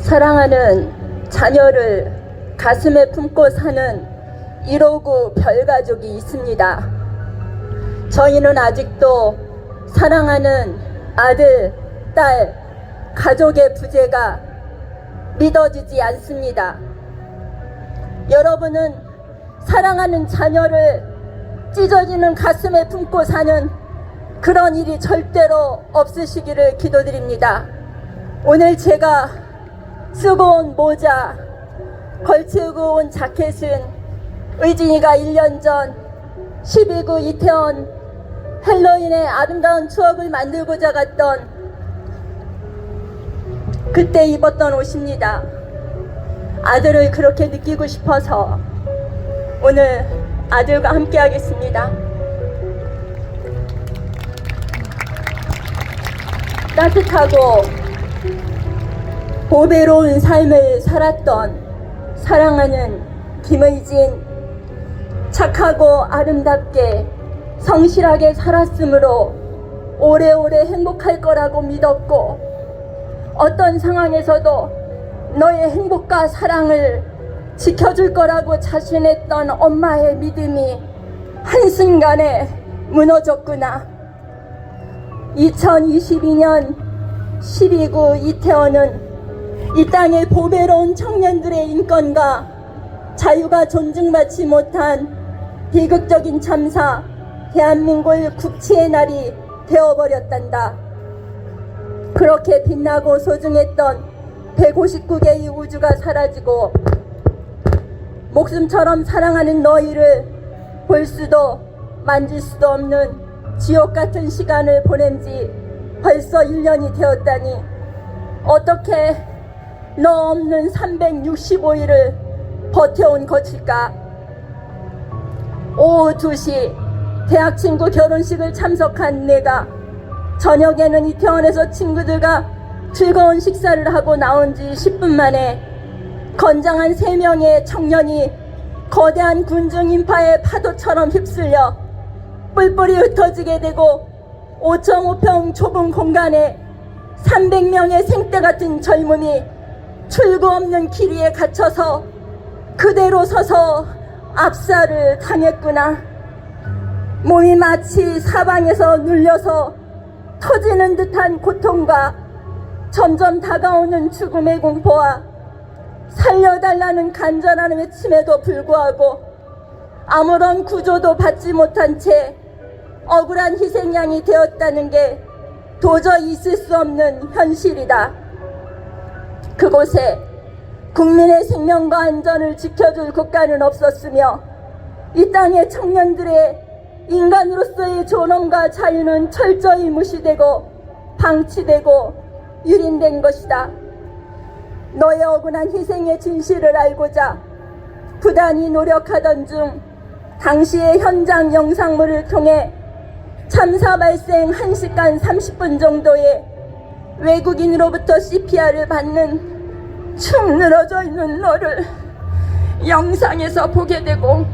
사랑하는 자녀를 가슴에 품고 사는 1호구 별가족이 있습니다. 저희는 아직도 사랑하는 아들, 딸, 가족의 부재가 믿어지지 않습니다. 여러분은 사랑하는 자녀를 찢어지는 가슴에 품고 사는 그런 일이 절대로 없으시기를 기도드립니다. 오늘 제가 쓰고 온 모자, 걸치고 온 자켓은 의진이가 1년 전 12구 이태원 헬로윈의 아름다운 추억을 만들고자 갔던 그때 입었던 옷입니다. 아들을 그렇게 느끼고 싶어서 오늘 아들과 함께 하겠습니다. 따뜻하고 보배로운 삶을 살았던 사랑하는 김의진, 착하고 아름답게 성실하게 살았으므로 오래오래 행복할 거라고 믿었고, 어떤 상황에서도 너의 행복과 사랑을 지켜줄 거라고 자신했던 엄마의 믿음이 한순간에 무너졌구나. 2022년 12구 이태원은 이 땅의 보배로운 청년들의 인권과 자유가 존중받지 못한 비극적인 참사, 대한민국 국치의 날이 되어버렸단다. 그렇게 빛나고 소중했던 159개의 우주가 사라지고 목숨처럼 사랑하는 너희를 볼 수도 만질 수도 없는 지옥 같은 시간을 보낸 지 벌써 1년이 되었다니, 어떻게 너 없는 365일을 버텨온 것일까? 오후 2시 대학 친구 결혼식을 참석한 내가 저녁에는 이태원에서 친구들과 즐거운 식사를 하고 나온 지 10분 만에 건장한 3명의 청년이 거대한 군중 인파의 파도처럼 휩쓸려 뿔뿔이 흩어지게 되고 5.5평 좁은 공간에 300명의 생떼 같은 젊음이 출구 없는 길 위에 갇혀서 그대로 서서 압살을 당했구나. 몸이 마치 사방에서 눌려서 터지는 듯한 고통과 점점 다가오는 죽음의 공포와 살려달라는 간절한 외침에도 불구하고 아무런 구조도 받지 못한 채 억울한 희생양이 되었다는 게 도저히 있을 수 없는 현실이다. 그곳에 국민의 생명과 안전을 지켜줄 국가는 없었으며 이 땅의 청년들의 인간으로서의 존엄과 자유는 철저히 무시되고 방치되고 유린된 것이다. 너의 억울한 희생의 진실을 알고자 부단히 노력하던 중 당시의 현장 영상물을 통해 참사 발생 1시간 30분 정도의 외국인으로부터 CPR을 받는 축 늘어져 있는 너를 영상에서 보게 되고,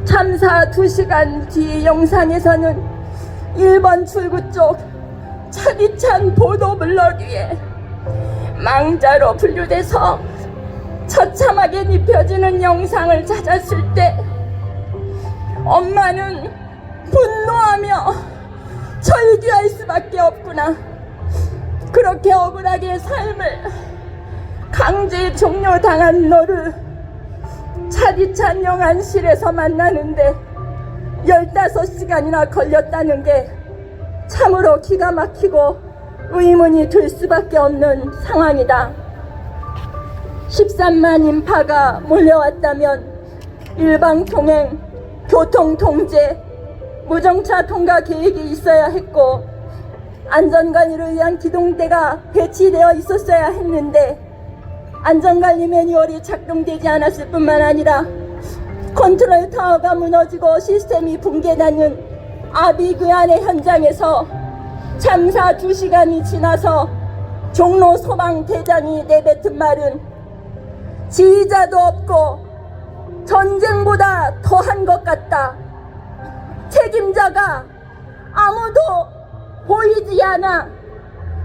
참사 2시간 뒤 영상에서는 1번 출구 쪽 차디찬 보도블럭 위에 망자로 분류돼서 처참하게 눕혀지는 영상을 찾았을 때 엄마는 분노하며 절규할 수밖에 없구나. 그렇게 억울하게 삶을 강제 종료당한 너를 차디찬 영안실에서 만나는데 15시간이나 걸렸다는 게 참으로 기가 막히고 의문이 들 수밖에 없는 상황이다. 13만 인파가 몰려왔다면 일방통행, 교통통제, 무정차 통과 계획이 있어야 했고 안전관리를 위한 기동대가 배치되어 있었어야 했는데 안전관리 매뉴얼이 작동되지 않았을 뿐만 아니라 컨트롤 타워가 무너지고 시스템이 붕괴되는 아비규환의 현장에서 참사 2시간이 지나서 종로 소방대장이 내뱉은 말은 지휘자도 없고 전쟁보다 더한 것 같다. 책임자가 아무도 보이지 않아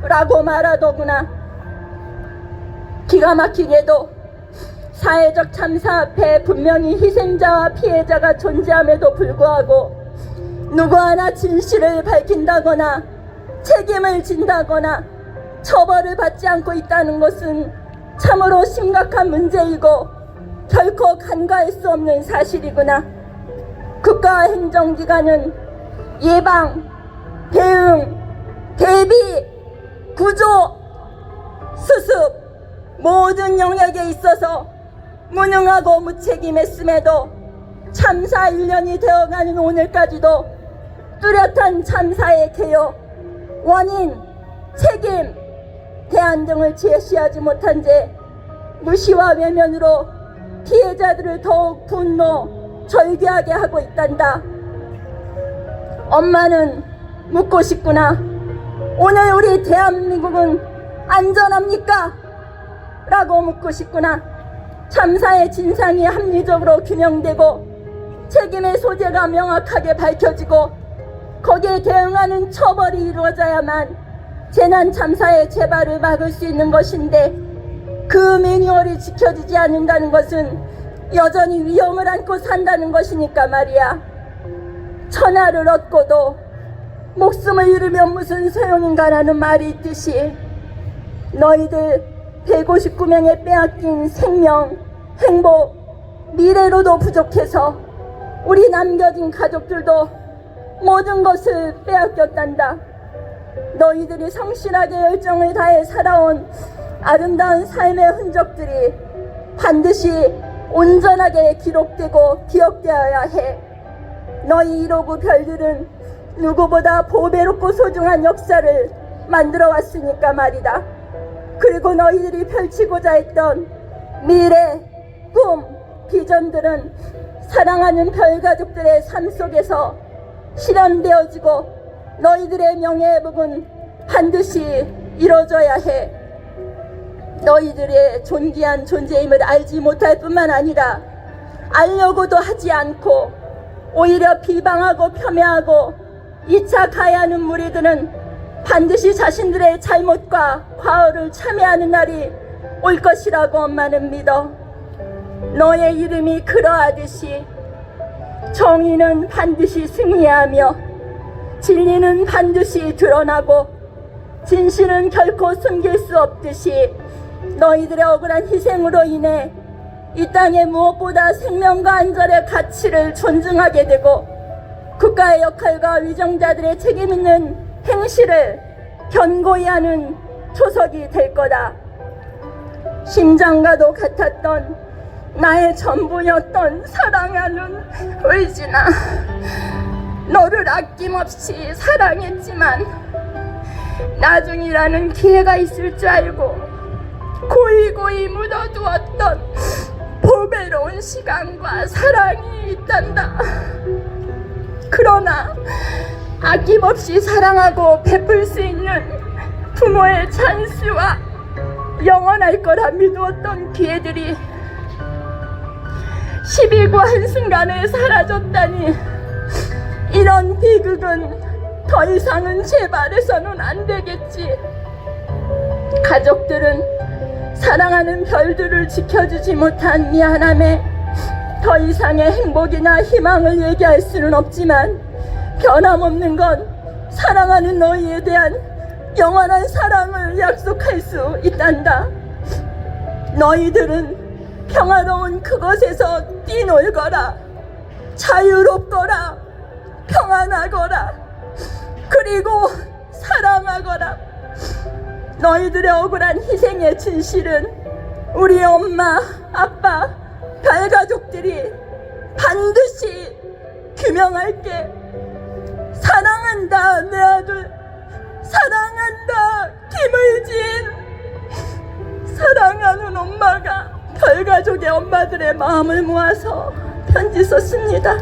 라고 말하더구나. 기가 막히게도 사회적 참사 앞에 분명히 희생자와 피해자가 존재함에도 불구하고 누구 하나 진실을 밝힌다거나 책임을 진다거나 처벌을 받지 않고 있다는 것은 참으로 심각한 문제이고 결코 간과할 수 없는 사실이구나. 국가 행정기관은 예방, 대응, 대비, 구조, 수습 모든 영역에 있어서 무능하고 무책임했음에도 참사 1년이 되어가는 오늘까지도 뚜렷한 참사의 개요, 원인, 책임, 대안 등을 제시하지 못한 채 무시와 외면으로 피해자들을 더욱 분노, 절규하게 하고 있단다. 엄마는 묻고 싶구나. 오늘 우리 대한민국은 안전합니까? 라고 묻고 싶구나. 참사의 진상이 합리적으로 규명되고 책임의 소재가 명확하게 밝혀지고 거기에 대응하는 처벌이 이루어져야만 재난 참사의 재발을 막을 수 있는 것인데 그 매뉴얼이 지켜지지 않는다는 것은 여전히 위험을 안고 산다는 것이니까 말이야. 천하를 얻고도 목숨을 잃으면 무슨 소용인가라는 말이 있듯이 너희들 159명의 빼앗긴 생명, 행복, 미래로도 부족해서 우리 남겨진 가족들도 모든 것을 빼앗겼단다. 너희들이 성실하게 열정을 다해 살아온 아름다운 삶의 흔적들이 반드시 온전하게 기록되고 기억되어야 해. 너희 159 별들은 누구보다 보배롭고 소중한 역사를 만들어 왔으니까 말이다. 그리고 너희들이 펼치고자 했던 미래, 꿈, 비전들은 사랑하는 별가족들의 삶 속에서 실현되어지고 너희들의 명예회복은 반드시 이루어져야 해. 너희들의 존귀한 존재임을 알지 못할 뿐만 아니라 알려고도 하지 않고 오히려 비방하고 폄훼하고 2차 가해하는 무리들은 반드시 자신들의 잘못과 과오를 참회하는 날이 올 것이라고 엄마는 믿어. 너의 이름이 그러하듯이 정의는 반드시 승리하며 진리는 반드시 드러나고 진실은 결코 숨길 수 없듯이 너희들의 억울한 희생으로 인해 이 땅에 무엇보다 생명과 안전의 가치를 존중하게 되고 국가의 역할과 위정자들의 책임 있는 행실을 견고히 하는 초석이 될 거다. 심장과도 같았던 나의 전부였던 사랑하는 의진아, 너를 아낌없이 사랑했지만 나중이라는 기회가 있을 줄 알고 고이고이 묻어두었던 보배로운 시간과 사랑이 있단다. 그러나 아낌없이 사랑하고 베풀 수 있는 부모의 찬스와 영원할 거라 믿었던 기회들이 12구 한순간에 사라졌다니, 이런 비극은 더 이상은 재발해서는 안 되겠지. 가족들은 사랑하는 별들을 지켜주지 못한 미안함에 더 이상의 행복이나 희망을 얘기할 수는 없지만 변함없는 건 사랑하는 너희에 대한 영원한 사랑을 약속할 수 있단다. 너희들은 평화로운 그곳에서 뛰놀거라, 자유롭거라, 평안하거라, 그리고 사랑하거라. 너희들의 억울한 희생의 진실은 우리 엄마, 아빠, 별가족들이 반드시 규명할게. 사랑한다 내 아들, 사랑한다 김의진. 사랑하는 엄마가 별가족의 엄마들의 마음을 모아서 편지 썼습니다.